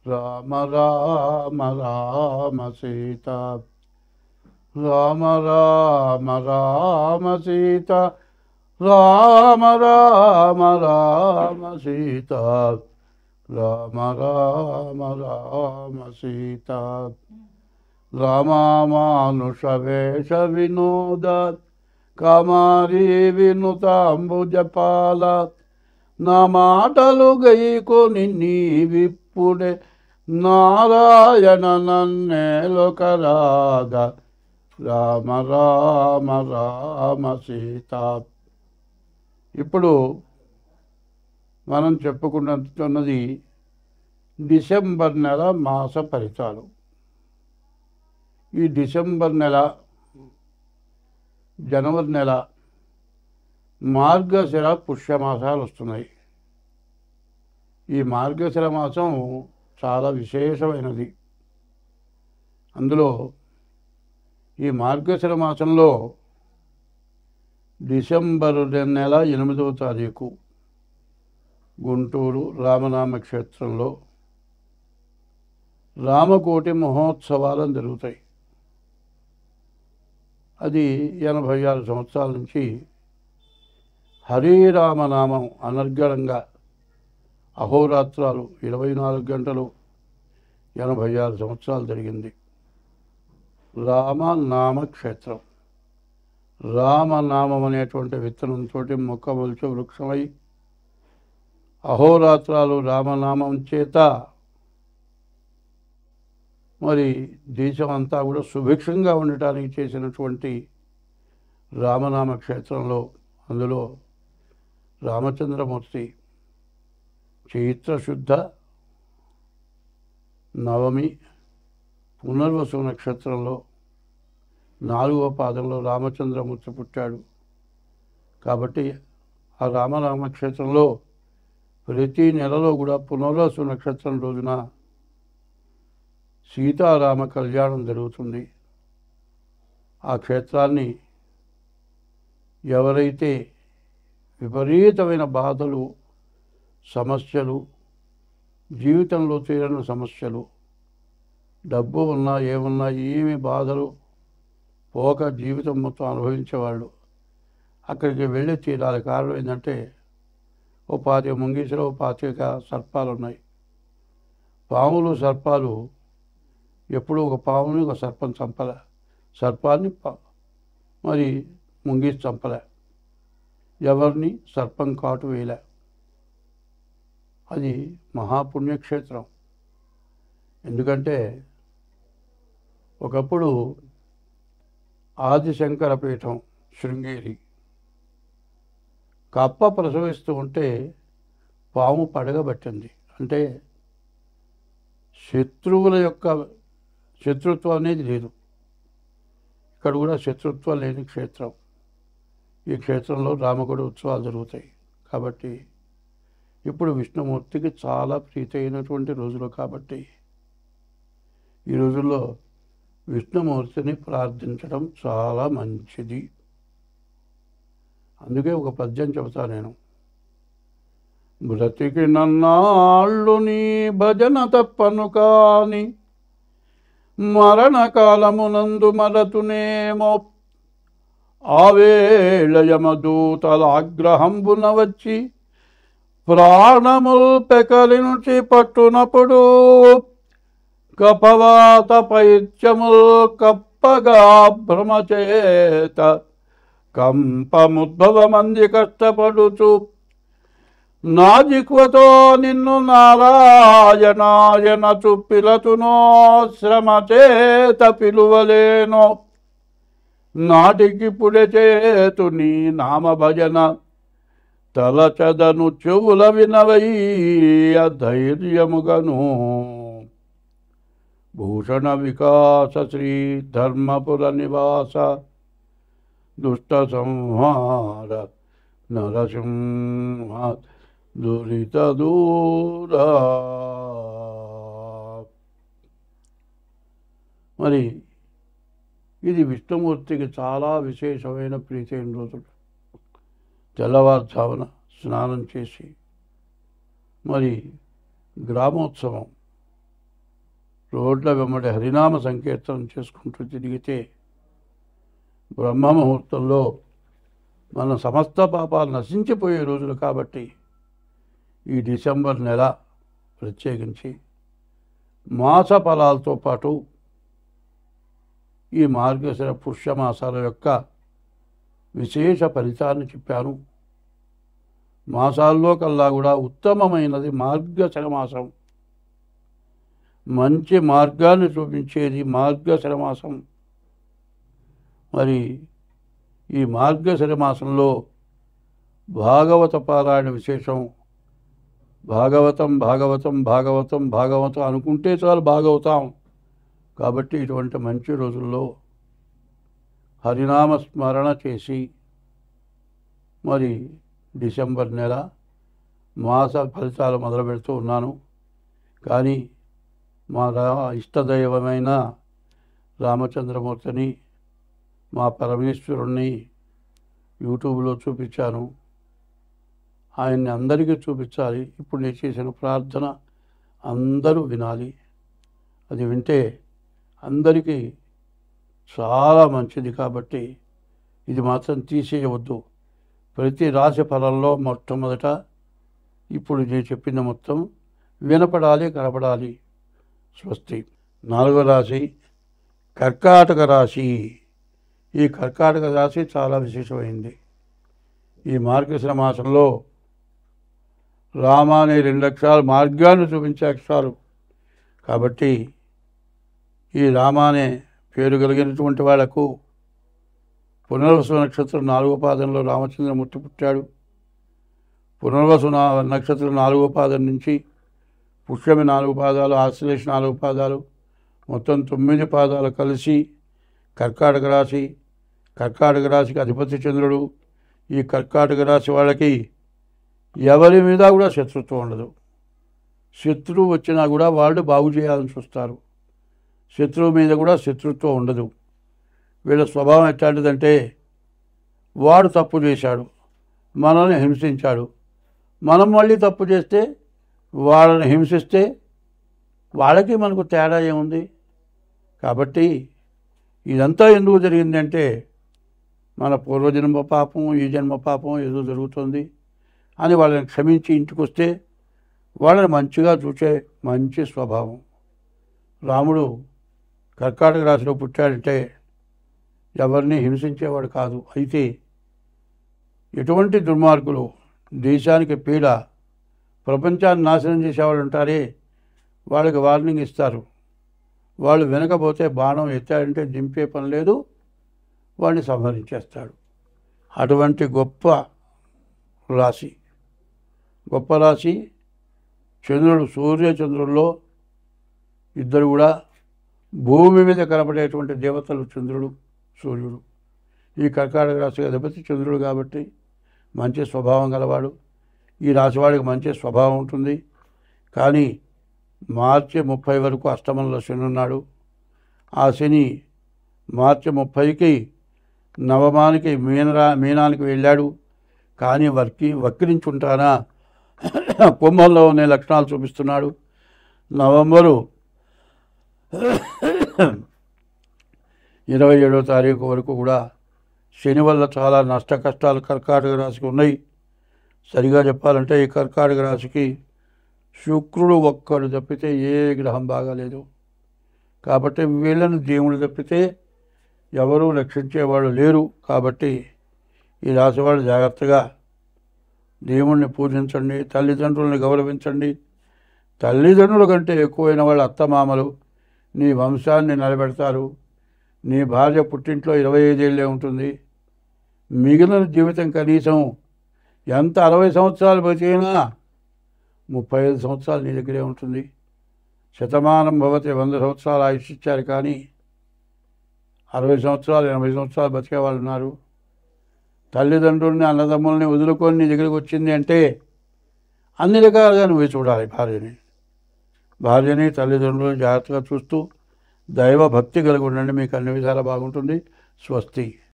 రామ రామ రామ సీత రామ రామ రామ సీత రామ రామ రామ సీత రామ రామ రామ సీత రామానుష వేష వినోద కామారి వినుతాంబుజపాల నా మాటలు గైకొని నీవిప్పుడే నారాయణ నన్నేలొకరాగ రామ రామ రామ సీత. ఇప్పుడు మనం చెప్పుకుంటున్నది డిసెంబర్ నెల మాస ఫలితాలు. ఈ డిసెంబర్ నెల, జనవరి నెల, మార్గశిర పుష్యమాసాలు వస్తున్నాయి. ఈ మార్గశిర మాసం చాలా విశేషమైనది. అందులో ఈ మార్గశిర మాసంలో డిసెంబరు నెల 8వ తారీఖు గుంటూరు రామనామ క్షేత్రంలో రామకోటి మహోత్సవాలు జరుగుతాయి. అది 86 సంవత్సరాల నుంచి హరిరామనామం అనర్గళంగా అహోరాత్రాలు 24 గంటలు 86 సంవత్సరాలు జరిగింది. రామనామ క్షేత్రం. రామనామం అనేటువంటి విత్తనంతో మొక్క మొలిచి వృక్షమై అహోరాత్రాలు రామనామం చేత మరి దేశం అంతా కూడా సుభిక్షంగా ఉండటానికి చేసినటువంటి రామనామ క్షేత్రంలో, అందులో రామచంద్రమూర్తి చైత్రశుద్ధ నవమి పునర్వసు నక్షత్రంలో 4వ పాదంలో రామచంద్రమూర్తి పుట్టాడు. కాబట్టి ఆ రామనామ క్షేత్రంలో ప్రతి నెలలో కూడా పునర్వసు నక్షత్రం రోజున సీతారామ కళ్యాణం జరుగుతుంది. ఆ క్షేత్రాన్ని ఎవరైతే విపరీతమైన బాధలు, సమస్యలు, జీవితంలో తీరని సమస్యలు, డబ్బు ఉన్నా ఏమున్నా ఏమి బాధలు పోక జీవితం మొత్తం అనుభవించేవాళ్ళు అక్కడికి వెళ్ళి తీరాలి. కారణం ఏంటంటే ఓ 25 ముంగీసులు, 25 సర్పాలు ఉన్నాయి. పాములు, సర్పాలు ఎప్పుడూ ఒక పాముని ఒక సర్పం చంపలే, సర్పాన్ని మరి ముంగీసి చంపలే, ఎవరిని సర్పం కాటు వేయలే. అది మహాపుణ్యక్షేత్రం. ఎందుకంటే ఒకప్పుడు ఆదిశంకర పీఠం శృంగేరి కప్ప ప్రసవిస్తూ ఉంటే పాము పడగబట్టింది. అంటే శత్రువుల యొక్క శత్రుత్వం అనేది లేదు. ఇక్కడ కూడా శత్రుత్వం లేని క్షేత్రం. ఈ క్షేత్రంలో రామగుడి ఉత్సవాలు జరుగుతాయి. కాబట్టి ఇప్పుడు విష్ణుమూర్తికి చాలా ప్రీతి అయినటువంటి రోజులు. కాబట్టి ఈ రోజుల్లో విష్ణుమూర్తిని ప్రార్థించడం చాలా మంచిది. అందుకే ఒక పద్యం చెబుతా నేను. బ్రతికి నన్నాళ్ళు నీ భజన తప్పను కాని మరణకాలమునందు మరతునేమో ఆవేళ యమదూతల ఆగ్రహంబున వచ్చి ప్రాణముల్ పెకలినుచి పట్టునప్పుడు కపవాత పైత్యముల్ కప్పగా భ్రమచేత కంపముద్భవమంది కష్టపడుచు నా జిహ్వతో నిన్ను నారాయణాయన పిలతునో శ్రమ చేత పిలువలేనో నాటికిప్పుడే చేతు నీ నామ భజన తలచదను చెవుల వినవయ్య ధైర్యముగను. భూషణ వికాస శ్రీ ధర్మపుర నివాస దుష్ట సంహార నరసింహ దురిత దూరా. మరి ఇది విష్ణుమూర్తికి చాలా విశేషమైన ప్రీతి అయిన రోజులు. తెల్లవారుజామున స్నానం చేసి మరి గ్రామోత్సవం రోడ్ల వెంబడి హరినామ సంకీర్తనం చేసుకుంటూ తిరిగితే బ్రహ్మ ముహూర్తంలో మన సమస్త పాపాలు నశించిపోయే రోజులు కాబట్టి ఈ డిసెంబర్ నెల ప్రత్యేకించి మాస ఫలాలతో పాటు ఈ మార్గశిర పుష్యమాసాల యొక్క విశేష ఫలితాన్ని చెప్పాను. మాసాల్లో కల్లా కూడా ఉత్తమమైనది మార్గశిర మాసం. మంచి మార్గాన్ని చూపించేది మార్గశిర మాసం. మరి ఈ మార్గశిర మాసంలో భాగవత పారాయణ విశేషం. భాగవతం భాగవతం భాగవతం భాగవతం అనుకుంటే చాలు భాగవతాం. కాబట్టి ఇటువంటి మంచి రోజుల్లో హరినామ స్మరణ చేసి మరి డిసెంబర్ నెల మాస ఫలితాలు మొదలు పెడుతూ ఉన్నాను. కానీ మా ఇష్టదైవమైన రామచంద్రమూర్తిని, మా పరమేశ్వరుణ్ణి యూట్యూబ్లో చూపించాను. ఆయన్ని అందరికీ చూపించాలి. ఇప్పుడు నేను చేసిన ప్రార్థన అందరూ వినాలి. అది వింటే అందరికీ చాలా మంచిది. కాబట్టి ఇది మాత్రం తీసేయవద్దు. ప్రతి రాశి ఫలంలో మొట్టమొదట ఇప్పుడు నేను చెప్పింది మొత్తం వినపడాలి, కనపడాలి. స్వస్తి. 4వ రాశి కర్కాటక రాశి. ఈ కర్కాటక రాశి చాలా విశేషమైంది. ఈ మార్గశిర మాసంలో రామ అనే 2 అక్షరాలు మార్గాన్ని చూపించే అక్షరాలు కాబట్టి ఈ రామ అనే పేరు కలిగినటువంటి వాళ్లకు పునర్వసు నక్షత్రం 4వ పాదంలో రామచంద్రమూర్తి పుట్టాడు. పునర్వసు నక్షత్రం 4వ పాదం నుంచి పుష్యమి 4 పాదాలు, ఆశ్లేష 4 పాదాలు, మొత్తం 9 పాదాలు కలిసి కర్కాటక రాశి. కర్కాటక రాశికి అధిపతి చంద్రుడు. ఈ కర్కాటక రాశి వాళ్ళకి ఎవరి మీద కూడా శత్రుత్వం ఉండదు. శత్రువు వచ్చినా కూడా వాళ్ళు బాగు చేయాలని చూస్తారు. శత్రువు మీద కూడా శత్రుత్వం ఉండదు. వీళ్ళ స్వభావం ఎట్లాంటిదంటే, వాడు తప్పు చేశాడు, మనల్ని హింసించాడు, మనం మళ్ళీ తప్పు చేస్తే వాళ్ళని హింసిస్తే వాళ్ళకి మనకు తేడా ఏముంది? కాబట్టి ఇదంతా ఎందుకు జరిగిందంటే మన పూర్వజన్మ పాపం, ఈ జన్మ పాపం ఏదో జరుగుతుంది అని వాళ్ళని క్షమించి ఇంటికి వస్తే వాళ్ళని మంచిగా చూసే మంచి స్వభావం. రాముడు కర్కాటక రాశిలో పుట్టాడంటే ఎవరిని హింసించేవాడు కాదు. అయితే ఎటువంటి దుర్మార్గులు, దేశానికి పీడ, ప్రపంచాన్ని నాశనం చేసేవాళ్ళు ఉంటారే, వాళ్ళకి వార్నింగ్ ఇస్తారు. వాళ్ళు వినకపోతే బాణం ఎత్తాడంటే దింపే పని లేదు, వాడిని సంహరించేస్తాడు. అటువంటి గొప్ప రాశి. గొప్ప రాశి. చంద్రుడు, సూర్యచంద్రుల్లో ఇద్దరు కూడా భూమి మీద కనపడేటువంటి దేవతలు చంద్రుడు, సూర్యుడు. ఈ కర్కాటక రాశి అధిపతి చంద్రుడు కాబట్టి మంచి స్వభావం గలవాడు. ఈ రాశివాడికి మంచి స్వభావం ఉంటుంది. కానీ మార్చి 30 వరకు అష్టమంలో శని ఉన్నాడు. ఆ శని మార్చి 30కి నవమానికి మీనానికి వెళ్ళాడు. కానీ వక్రించుంటానా కుంభంలో ఉన్న లక్షణాలు చూపిస్తున్నాడు. నవంబరు 27వ తారీఖు వరకు కూడా శని వల్ల చాలా నష్ట కష్టాలు కర్కాటక రాశికి ఉన్నాయి. సరిగా చెప్పాలంటే ఈ కర్కాటక రాశికి శుక్రుడు ఒక్కడు తప్పితే ఏ గ్రహం బాగాలేదు. కాబట్టి వీళ్ళని దేవుడు తప్పితే ఎవరూ రక్షించేవాళ్ళు లేరు. కాబట్టి ఈ రాశి వాళ్ళు జాగ్రత్తగా దేవుణ్ణి పూజించండి, తల్లిదండ్రుల్ని గౌరవించండి. తల్లిదండ్రుల కంటే ఎక్కువైన వాళ్ళు అత్తమామలు నీ వంశాన్ని నిలబెడతారు. నీ భార్య పుట్టింట్లో 25 ఏళ్ళే ఉంటుంది. మిగిలిన జీవితం కనీసం ఎంత 60 సంవత్సరాలు బతికినా 35 సంవత్సరాలు నీ దగ్గరే ఉంటుంది. శతమానం భవతి, 100 సంవత్సరాలు ఆయుష్ ఇచ్చారు. కానీ 60 సంవత్సరాలు 80 సంవత్సరాలు బతికే వాళ్ళు ఉన్నారు. తల్లిదండ్రుల్ని, అన్నదమ్ముల్ని వదులుకొని నీ దగ్గరికి వచ్చింది అంటే అన్ని రకాలుగా నువ్వే చూడాలి. భార్యని తల్లిదండ్రులను జాగ్రత్తగా చూస్తూ దైవ భక్తి కలిగి ఉండండి. మీకు అన్ని విధాలా బాగుంటుంది. స్వస్తి.